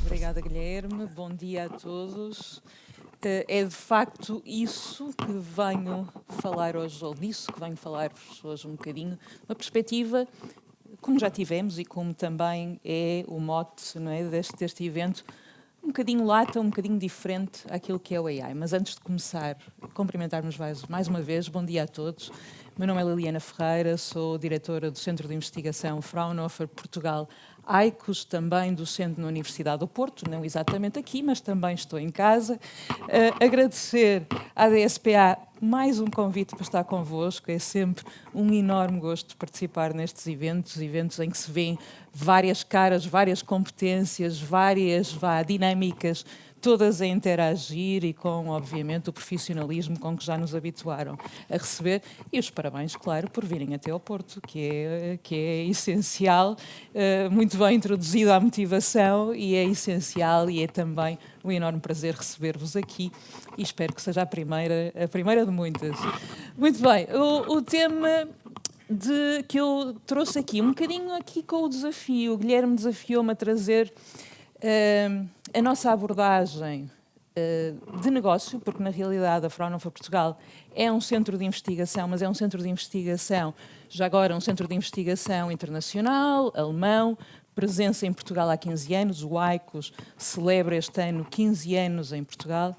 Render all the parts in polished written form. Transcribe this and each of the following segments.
Obrigada, Guilherme. Bom dia a todos. É de facto isso que venho falar hoje, ou disso que venho falar-vos hoje um bocadinho, uma perspectiva, como já tivemos e como também é o mote, não é, deste evento, um bocadinho lata, um bocadinho diferente àquilo que é o AI. Mas antes de começar, cumprimentar-nos mais uma vez, bom dia a todos. Meu nome é Liliana Ferreira, sou diretora do Centro de Investigação Fraunhofer Portugal, AICOS, também docente na Universidade do Porto, não exatamente aqui, mas também estou em casa. Agradecer à DSPA mais um convite para estar convosco, é sempre um enorme gosto participar nestes eventos em que se vêem várias caras, várias competências, várias dinâmicas, todas a interagir e com, obviamente, o profissionalismo com que já nos habituaram a receber. E os parabéns, claro, por virem até ao Porto, que é essencial, muito bem introduzida a motivação e é essencial e é também um enorme prazer receber-vos aqui e espero que seja a primeira de muitas. Muito bem, o tema que eu trouxe aqui, um bocadinho aqui com o desafio, o Guilherme desafiou-me a trazer a nossa abordagem de negócio, porque na realidade a Fraunhofer Portugal é um centro de investigação, mas é um centro de investigação, já agora um centro de investigação internacional, alemão, presença em Portugal há 15 anos, o AICOS celebra este ano 15 anos em Portugal,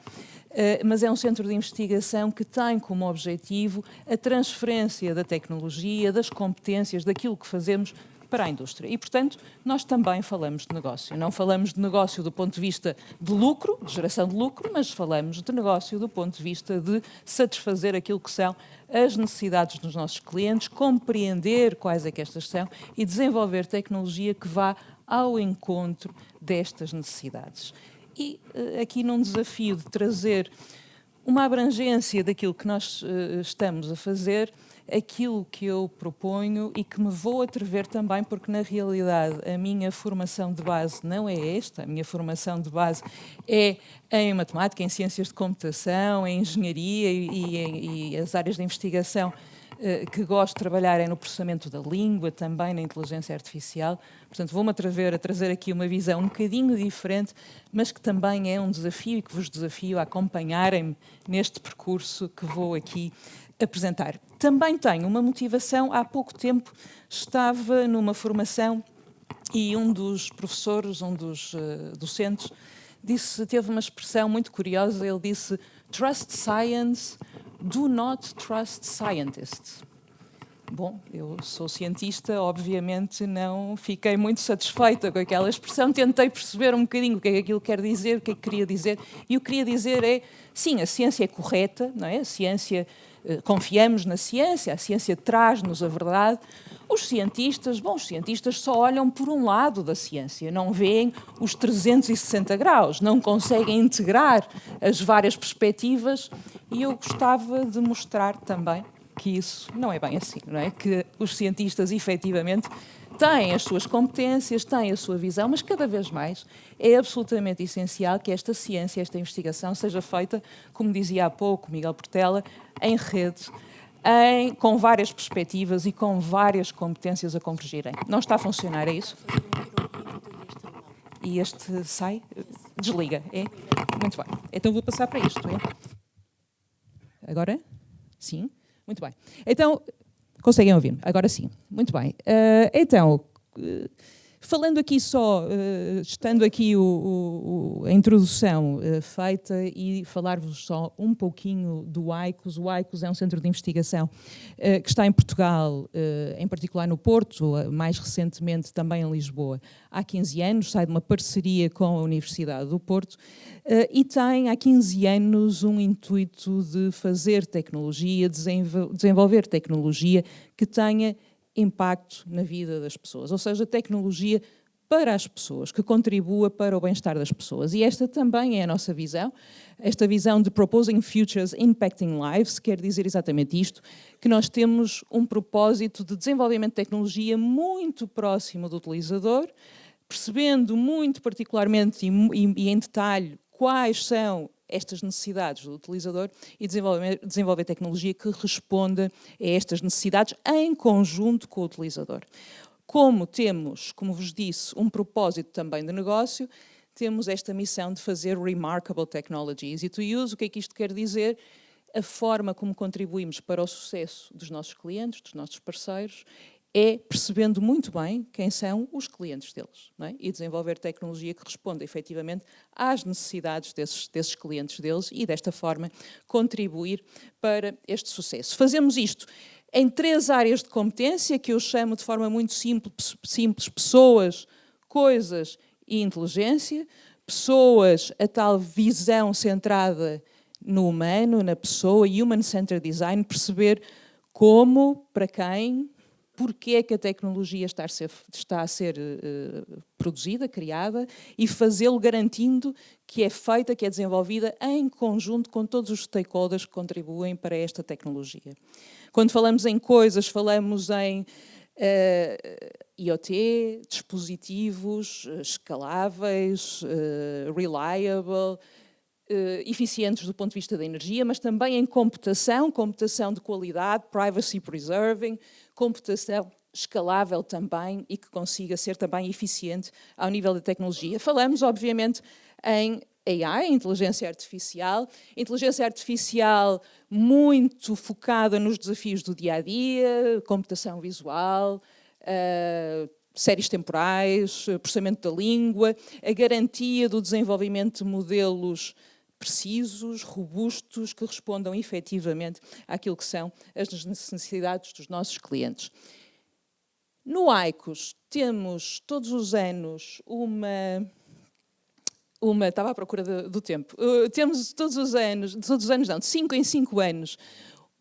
mas é um centro de investigação que tem como objetivo a transferência da tecnologia, das competências, daquilo que fazemos para a indústria. E, portanto, nós também falamos de negócio. Não falamos de negócio do ponto de vista de lucro, de geração de lucro, mas falamos de negócio do ponto de vista de satisfazer aquilo que são as necessidades dos nossos clientes, compreender quais é que estas são e desenvolver tecnologia que vá ao encontro destas necessidades. E aqui num desafio de trazer uma abrangência daquilo que nós estamos a fazer, aquilo que eu proponho e que me vou atrever também, porque na realidade a minha formação de base não é esta, a minha formação de base é em matemática, em ciências de computação, em engenharia e as áreas de investigação que gosto de trabalhar é no processamento da língua, também na inteligência artificial. Portanto, vou-me atrever a trazer aqui uma visão um bocadinho diferente, mas que também é um desafio e que vos desafio a acompanharem-me neste percurso que vou aqui apresentar. Também tenho uma motivação. Há pouco tempo estava numa formação e um dos professores, um dos docentes, teve uma expressão muito curiosa. Ele disse: "Trust science, do not trust scientists." Bom, eu sou cientista, obviamente não fiquei muito satisfeita com aquela expressão, tentei perceber um bocadinho o que é que aquilo quer dizer, o que é que queria dizer, e o que queria dizer é, sim, a ciência é correta, não é? A ciência, confiamos na ciência, a ciência traz-nos a verdade. Os cientistas só olham por um lado da ciência, não veem os 360 graus, não conseguem integrar as várias perspectivas, e eu gostava de mostrar também que isso não é bem assim, não é? Que os cientistas, efetivamente, têm as suas competências, têm a sua visão, mas cada vez mais é absolutamente essencial que esta ciência, esta investigação seja feita, como dizia há pouco Miguel Portela, em rede, com várias perspectivas e com várias competências a convergirem. Não está a funcionar, é isso? E este sai? Desliga, é? Muito bem. Então vou passar para isto, é? Agora? Sim? Muito bem. Então, conseguem ouvir-me? Agora sim. Muito bem. Falando aqui só, estando aqui a introdução feita e falar-vos só um pouquinho do AICOS. O AICOS é um centro de investigação que está em Portugal, em particular no Porto, mais recentemente também em Lisboa, há 15 anos, sai de uma parceria com a Universidade do Porto e tem há 15 anos um intuito de fazer tecnologia, desenvolver tecnologia que tenha impacto na vida das pessoas, ou seja, tecnologia para as pessoas, que contribua para o bem-estar das pessoas. E esta também é a nossa visão, esta visão de Proposing Futures Impacting Lives, quer dizer exatamente isto, que nós temos um propósito de desenvolvimento de tecnologia muito próximo do utilizador, percebendo muito particularmente e em detalhe quais são estas necessidades do utilizador e desenvolver tecnologia que responda a estas necessidades em conjunto com o utilizador. Como temos, como vos disse, um propósito também de negócio, temos esta missão de fazer remarkable technology easy to use. O que é que isto quer dizer? A forma como contribuímos para o sucesso dos nossos clientes, dos nossos parceiros, é percebendo muito bem quem são os clientes deles, não é? E desenvolver tecnologia que responda efetivamente às necessidades desses clientes deles e, desta forma, contribuir para este sucesso. Fazemos isto em 3 áreas de competência que eu chamo de forma muito simples pessoas, coisas e inteligência. Pessoas, a tal visão centrada no humano, na pessoa, human-centered design, perceber como, para quem, porque é que a tecnologia está a ser produzida, criada, e fazê-lo garantindo que é feita, que é desenvolvida em conjunto com todos os stakeholders que contribuem para esta tecnologia. Quando falamos em coisas, falamos em IoT, dispositivos escaláveis, reliable, eficientes do ponto de vista da energia, mas também em computação de qualidade, privacy preserving, computação escalável também e que consiga ser também eficiente ao nível da tecnologia. Falamos, obviamente, em AI, inteligência artificial muito focada nos desafios do dia-a-dia, computação visual, séries temporais, processamento da língua, a garantia do desenvolvimento de modelos precisos, robustos, que respondam efetivamente àquilo que são as necessidades dos nossos clientes. No ICOS temos todos os anos estava à procura do tempo, temos todos os anos não, de 5 em 5 anos,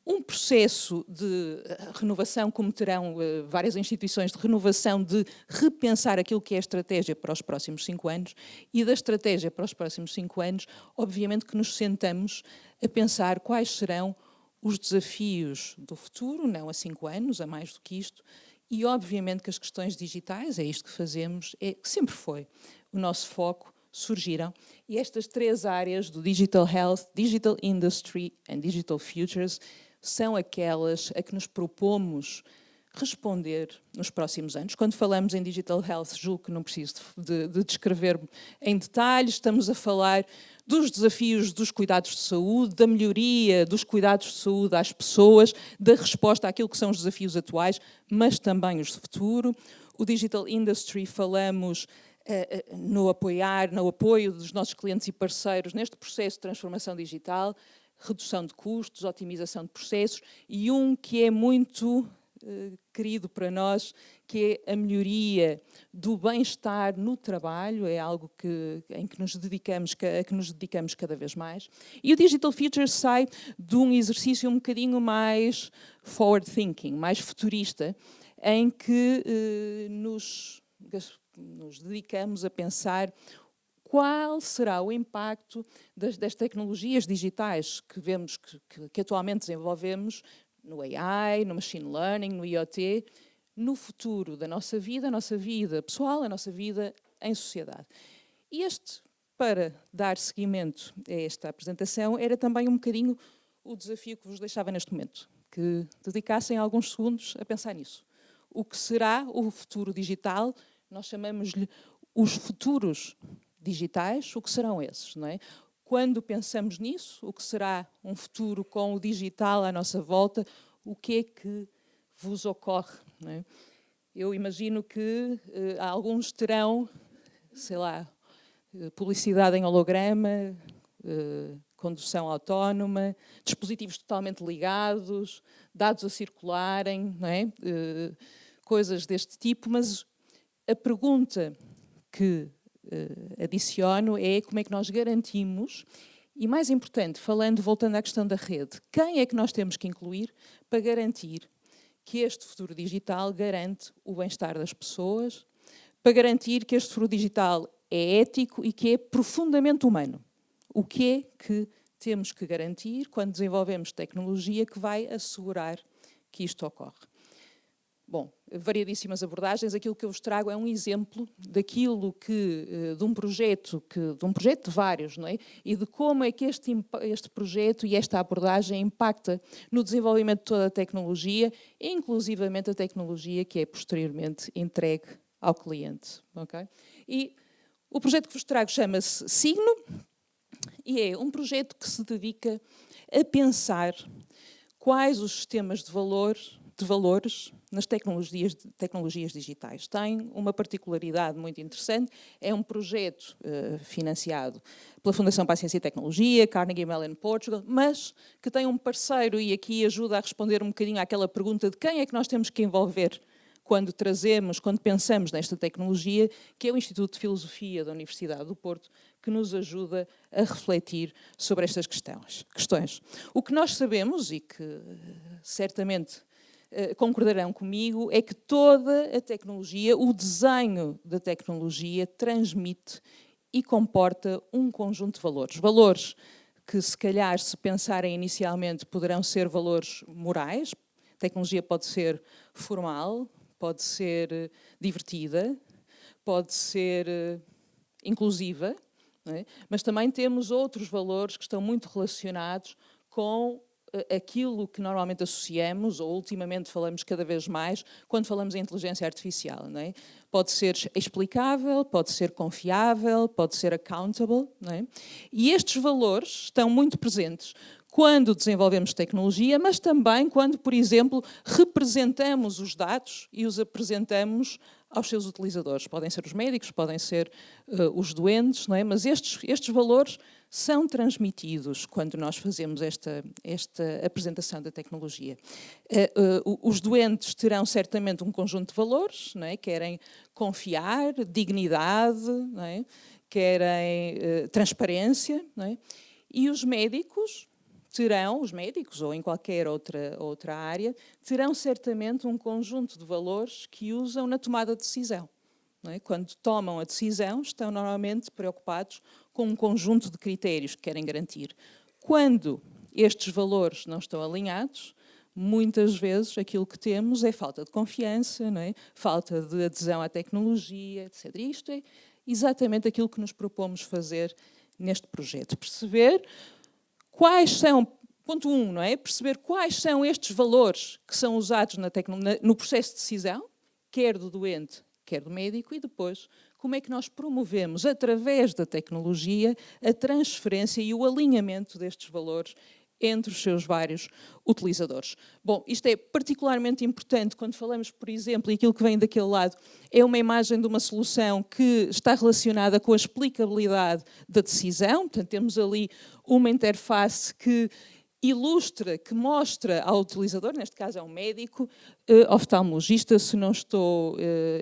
um processo de renovação, como terão várias instituições de renovação, de repensar aquilo que é a estratégia para os próximos 5 anos, e da estratégia para os próximos 5 anos, obviamente que nos sentamos a pensar quais serão os desafios do futuro, não a 5 anos, a mais do que isto, e obviamente que as questões digitais, é isto que fazemos, que sempre foi o nosso foco, surgiram, e estas 3 áreas do Digital Health, Digital Industry and Digital Futures são aquelas a que nos propomos responder nos próximos anos. Quando falamos em Digital Health, julgo que não preciso de descrever em detalhes, estamos a falar dos desafios dos cuidados de saúde, da melhoria dos cuidados de saúde às pessoas, da resposta àquilo que são os desafios atuais, mas também os de futuro. O Digital Industry falamos no apoio dos nossos clientes e parceiros neste processo de transformação digital, redução de custos, otimização de processos, e que é muito querido para nós, que é a melhoria do bem-estar no trabalho, é algo em que nos dedicamos cada vez mais. E o Digital Future sai de um exercício um bocadinho mais forward thinking, mais futurista, em que nos dedicamos a pensar qual será o impacto das tecnologias digitais que vemos que atualmente desenvolvemos no AI, no Machine Learning, no IoT, no futuro da nossa vida pessoal, a nossa vida em sociedade. E para dar seguimento a esta apresentação, era também um bocadinho o desafio que vos deixava neste momento, que dedicassem alguns segundos a pensar nisso. O que será o futuro digital? Nós chamamos-lhe os futuros digitais, o que serão esses, não é? Quando pensamos nisso, o que será um futuro com o digital à nossa volta, o que é que vos ocorre, não é? Eu imagino que alguns terão, sei lá, publicidade em holograma, condução autónoma, dispositivos totalmente ligados, dados a circularem, não é? Coisas deste tipo, mas a pergunta que adiciono é como é que nós garantimos, e mais importante, voltando à questão da rede, quem é que nós temos que incluir para garantir que este futuro digital garante o bem-estar das pessoas, para garantir que este futuro digital é ético e que é profundamente humano. O que é que temos que garantir quando desenvolvemos tecnologia que vai assegurar que isto ocorre? Bom, variadíssimas abordagens. Aquilo que eu vos trago é um exemplo daquilo que, de um projeto de vários, não é? E de como é que este projeto e esta abordagem impacta no desenvolvimento de toda a tecnologia, inclusivamente a tecnologia que é posteriormente entregue ao cliente. Okay? E o projeto que vos trago chama-se Signo e é um projeto que se dedica a pensar quais os sistemas de valores nas tecnologias digitais. Tem uma particularidade muito interessante, é um projeto financiado pela Fundação para a Ciência e Tecnologia, Carnegie Mellon Portugal, mas que tem um parceiro e aqui ajuda a responder um bocadinho àquela pergunta de quem é que nós temos que envolver quando pensamos nesta tecnologia, que é o Instituto de Filosofia da Universidade do Porto, que nos ajuda a refletir sobre estas questões. O que nós sabemos, e que certamente concordarão comigo, é que toda a tecnologia, o desenho da tecnologia, transmite e comporta um conjunto de valores. Valores que, se calhar, se pensarem inicialmente, poderão ser valores morais. A tecnologia pode ser formal, pode ser divertida, pode ser inclusiva, não é? Mas também temos outros valores que estão muito relacionados com aquilo que normalmente associamos, ou ultimamente falamos cada vez mais, quando falamos em inteligência artificial. Não é? Pode ser explicável, pode ser confiável, pode ser accountable. Não é? E estes valores estão muito presentes quando desenvolvemos tecnologia, mas também quando, por exemplo, representamos os dados e os apresentamos aos seus utilizadores. Podem ser os médicos, podem ser os doentes, não é? Mas estes valores são transmitidos quando nós fazemos esta apresentação da tecnologia. Os doentes terão certamente um conjunto de valores, não é? Querem confiar, dignidade, não é? Querem transparência, não é? E os médicos ou em qualquer outra área, terão certamente um conjunto de valores que usam na tomada de decisão. Não é? Quando tomam a decisão, estão normalmente preocupados com um conjunto de critérios que querem garantir. Quando estes valores não estão alinhados, muitas vezes aquilo que temos é falta de confiança, não é? Falta de adesão à tecnologia, etc. E isto é exatamente aquilo que nos propomos fazer neste projeto. Perceber quais são, ponto 1, não é? Perceber quais são estes valores que são usados no processo de decisão, quer do doente, quer do médico, e depois como é que nós promovemos, através da tecnologia, a transferência e o alinhamento destes valores entre os seus vários utilizadores. Bom, isto é particularmente importante quando falamos, por exemplo, e aquilo que vem daquele lado é uma imagem de uma solução que está relacionada com a explicabilidade da decisão. Portanto, temos ali uma interface que ilustra, que mostra ao utilizador, neste caso é um médico, oftalmologista, se não estou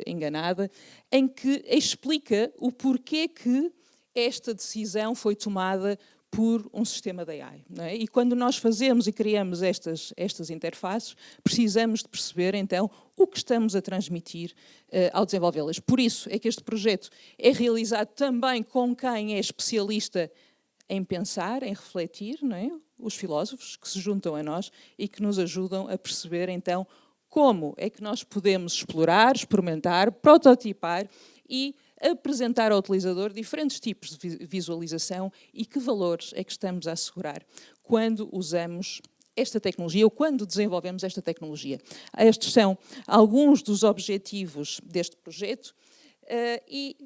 enganada, em que explica o porquê que esta decisão foi tomada por um sistema de AI. Não é? E quando nós fazemos e criamos estas interfaces, precisamos de perceber, então, o que estamos a transmitir ao desenvolvê-las. Por isso é que este projeto é realizado também com quem é especialista em pensar, em refletir, não é? Os filósofos que se juntam a nós e que nos ajudam a perceber, então, como é que nós podemos explorar, experimentar, prototipar e apresentar ao utilizador diferentes tipos de visualização e que valores é que estamos a assegurar quando usamos esta tecnologia ou quando desenvolvemos esta tecnologia. Estes são alguns dos objetivos deste projeto e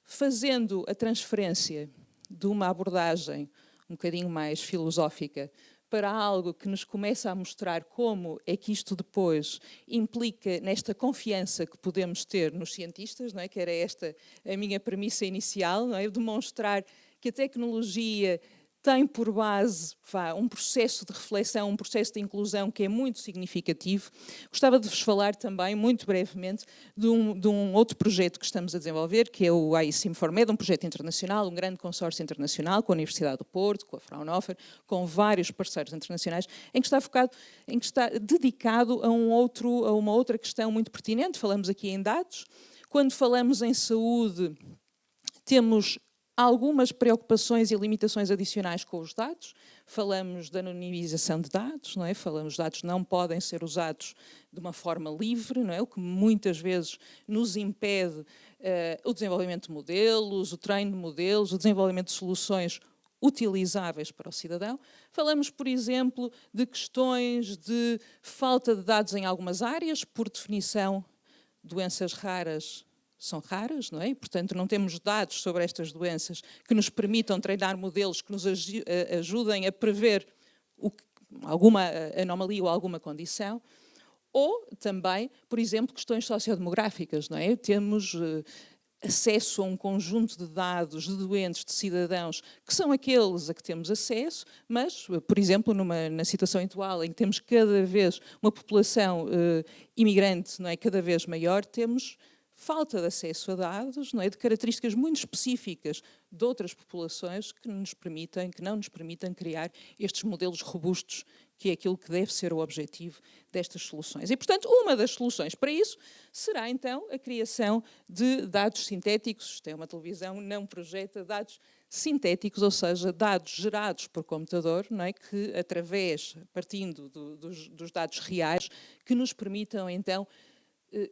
fazendo a transferência de uma abordagem um bocadinho mais filosófica para algo que nos começa a mostrar como é que isto depois implica nesta confiança que podemos ter nos cientistas, não é? Que era esta a minha premissa inicial, não é? Demonstrar que a tecnologia tem por base um processo de reflexão, um processo de inclusão que é muito significativo. Gostava de vos falar também, muito brevemente, de um outro projeto que estamos a desenvolver, que é o AI-Sim4Med, um projeto internacional, um grande consórcio internacional com a Universidade do Porto, com a Fraunhofer, com vários parceiros internacionais, em que está dedicado a uma outra questão muito pertinente. Falamos aqui em dados. Quando falamos em saúde, temos algumas preocupações e limitações adicionais com os dados. Falamos da anonimização de dados, não é? Falamos que os dados não podem ser usados de uma forma livre, não é? O que muitas vezes nos impede o desenvolvimento de modelos, o treino de modelos, o desenvolvimento de soluções utilizáveis para o cidadão. Falamos, por exemplo, de questões de falta de dados em algumas áreas, por definição, doenças raras são raras, não é? E, portanto, não temos dados sobre estas doenças que nos permitam treinar modelos que nos ajudem a prever alguma anomalia ou alguma condição. Ou também, por exemplo, questões sociodemográficas, não é? Temos acesso a um conjunto de dados de doentes, de cidadãos, que são aqueles a que temos acesso, mas, por exemplo, na situação atual em que temos cada vez uma população imigrante, não é? Cada vez maior, temos falta de acesso a dados, não é? De características muito específicas de outras populações que não nos permitem criar estes modelos robustos, que é aquilo que deve ser o objetivo destas soluções. E, portanto, uma das soluções para isso será, então, a criação de dados sintéticos. Isto é, uma televisão não projeta dados sintéticos, ou seja, dados gerados por computador, não é? Que, partindo dos dados reais, que nos permitam, então,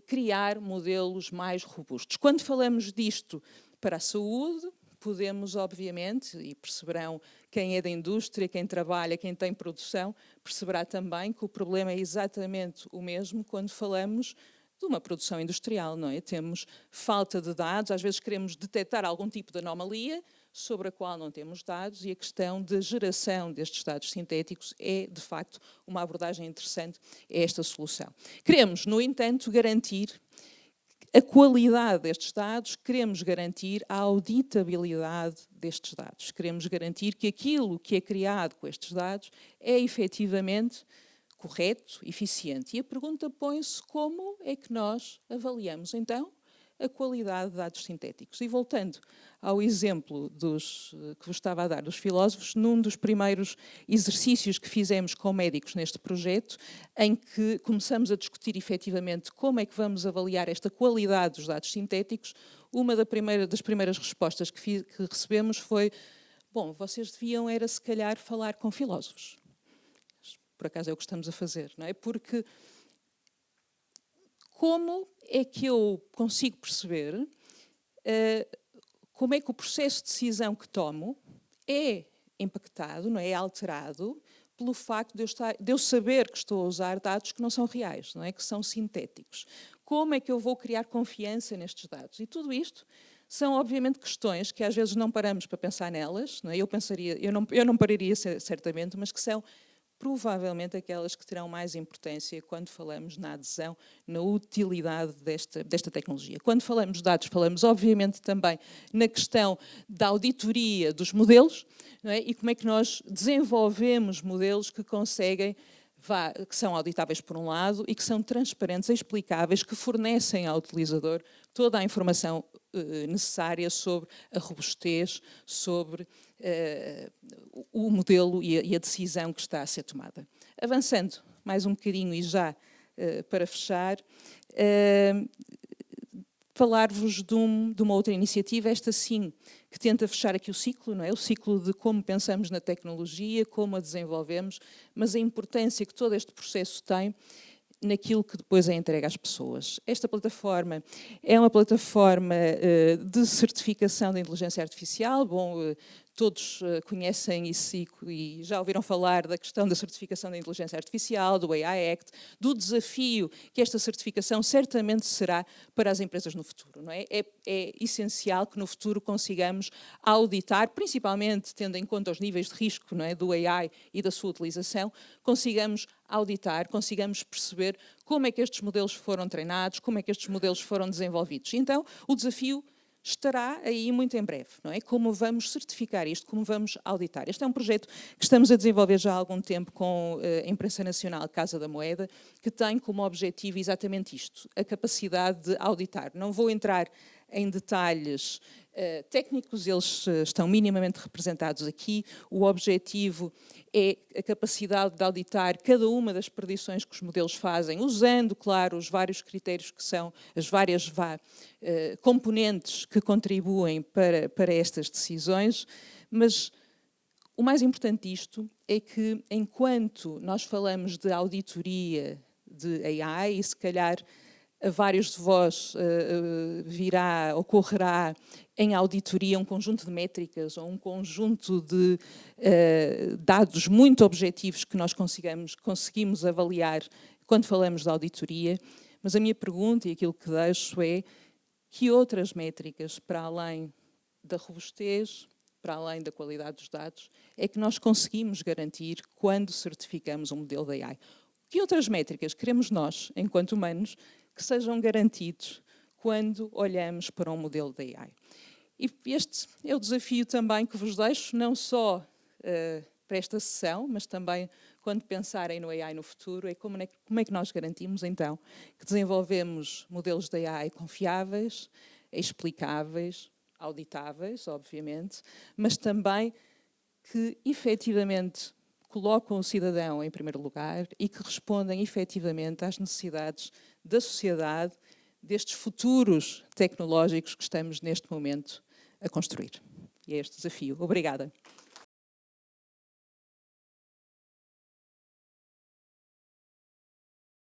criar modelos mais robustos. Quando falamos disto para a saúde, podemos, obviamente, e perceberão quem é da indústria, quem trabalha, quem tem produção, perceberá também que o problema é exatamente o mesmo quando falamos de uma produção industrial, não é? Temos falta de dados, às vezes queremos detectar algum tipo de anomalia sobre a qual não temos dados, e a questão da geração destes dados sintéticos é, de facto, uma abordagem interessante a esta solução. Queremos, no entanto, garantir a qualidade destes dados, queremos garantir a auditabilidade destes dados, queremos garantir que aquilo que é criado com estes dados é efetivamente correto, eficiente. E a pergunta põe-se: como é que nós avaliamos, então, a qualidade de dados sintéticos? E voltando ao exemplo que vos estava a dar dos filósofos, num dos primeiros exercícios que fizemos com médicos neste projeto, em que começamos a discutir efetivamente como é que vamos avaliar esta qualidade dos dados sintéticos, uma das primeiras respostas que recebemos foi: bom, vocês deviam era, se calhar, falar com filósofos. Por acaso é o que estamos a fazer, não é? Porque como é que eu consigo perceber como é que o processo de decisão que tomo é impactado, não é alterado, pelo facto de eu saber que estou a usar dados que não são reais, não é? Que são sintéticos. Como é que eu vou criar confiança nestes dados? E tudo isto são, obviamente, questões que às vezes não paramos para pensar nelas, não é? Eu não pararia certamente, mas que são provavelmente aquelas que terão mais importância quando falamos na adesão, na utilidade desta tecnologia. Quando falamos de dados, falamos obviamente também na questão da auditoria dos modelos, não é? E como é que nós desenvolvemos modelos que conseguem, que são auditáveis por um lado e que são transparentes e explicáveis, que fornecem ao utilizador toda a informação necessária sobre a robustez, sobre o modelo e a decisão que está a ser tomada. Avançando mais um bocadinho e já para fechar, falar-vos de uma outra iniciativa, esta sim, que tenta fechar aqui o ciclo, não é? O ciclo de como pensamos na tecnologia, como a desenvolvemos, mas a importância que todo este processo tem naquilo que depois é entregue às pessoas. Esta plataforma é uma plataforma de certificação da inteligência artificial. Bom, todos conhecem isso e já ouviram falar da questão da certificação da inteligência artificial, do AI Act, do desafio que esta certificação certamente será para as empresas no futuro, não é? É essencial que no futuro consigamos auditar, principalmente tendo em conta os níveis de risco, não é, do AI e da sua utilização, consigamos auditar, consigamos perceber como é que estes modelos foram treinados, como é que estes modelos foram desenvolvidos. Então, o desafio estará aí muito em breve, não é? Como vamos certificar isto, como vamos auditar. Este é um projeto que estamos a desenvolver já há algum tempo com a Imprensa Nacional Casa da Moeda, que tem como objetivo exatamente isto, a capacidade de auditar. Não vou entrar em detalhes técnicos, eles estão minimamente representados aqui. O objetivo é a capacidade de auditar cada uma das predições que os modelos fazem, usando, claro, os vários critérios que são as várias componentes que contribuem para estas decisões, mas o mais importante disto é que, enquanto nós falamos de auditoria de AI, e se calhar a vários de vós ocorrerá em auditoria um conjunto de métricas ou um conjunto de dados muito objetivos que nós conseguimos avaliar quando falamos de auditoria, mas a minha pergunta e aquilo que deixo é que outras métricas, para além da robustez, para além da qualidade dos dados, é que nós conseguimos garantir quando certificamos um modelo de AI? Que outras métricas queremos nós, enquanto humanos, que sejam garantidos quando olhamos para um modelo de AI? E este é o desafio também que vos deixo, não só para esta sessão, mas também quando pensarem no AI no futuro, é como é que nós garantimos, então, que desenvolvemos modelos de AI confiáveis, explicáveis, auditáveis, obviamente, mas também que efetivamente colocam o cidadão em primeiro lugar e que respondem efetivamente às necessidades da sociedade, destes futuros tecnológicos que estamos neste momento a construir. E é este desafio. Obrigada.